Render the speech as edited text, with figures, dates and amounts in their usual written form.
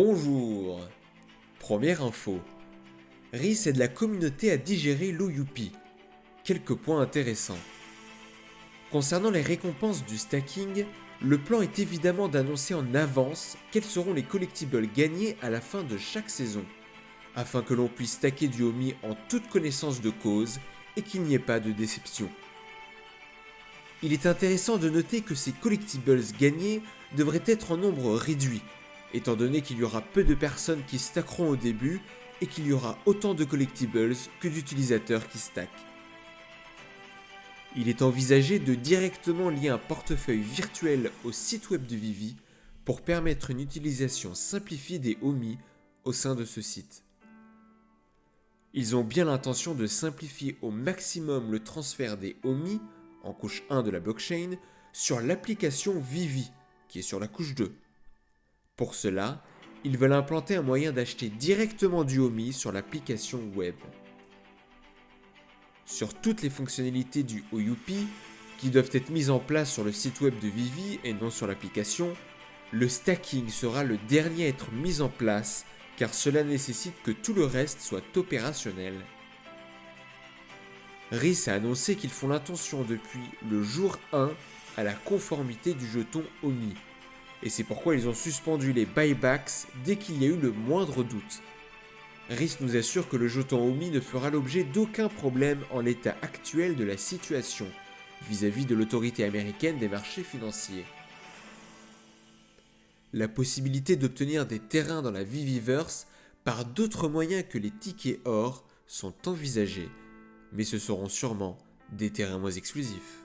Bonjour. Première info. Riz aide la communauté à digérer l'OUP. Quelques points intéressants. Concernant les récompenses du stacking, le plan est évidemment d'annoncer en avance quels seront les collectibles gagnés à la fin de chaque saison, afin que l'on puisse stacker du Omi en toute connaissance de cause et qu'il n'y ait pas de déception. Il est intéressant de noter que ces collectibles gagnés devraient être en nombre réduit, étant donné qu'il y aura peu de personnes qui stackeront au début et qu'il y aura autant de collectibles que d'utilisateurs qui stackent. Il est envisagé de directement lier un portefeuille virtuel au site web de Vivi pour permettre une utilisation simplifiée des Omi au sein de ce site. Ils ont bien l'intention de simplifier au maximum le transfert des Omi en couche 1 de la blockchain sur l'application Vivi qui est sur la couche 2. Pour cela, ils veulent implanter un moyen d'acheter directement du Omi sur l'application web. Sur toutes les fonctionnalités du OUP, qui doivent être mises en place sur le site web de Vivi et non sur l'application, le stacking sera le dernier à être mis en place car cela nécessite que tout le reste soit opérationnel. RIS a annoncé qu'ils font l'intention depuis le jour 1 à la conformité du jeton Omi, et c'est pourquoi ils ont suspendu les buybacks dès qu'il y a eu le moindre doute. RIS nous assure que le jeton Omi ne fera l'objet d'aucun problème en l'état actuel de la situation vis-à-vis de l'autorité américaine des marchés financiers. La possibilité d'obtenir des terrains dans la Viviverse par d'autres moyens que les tickets or sont envisagées, mais ce seront sûrement des terrains moins exclusifs.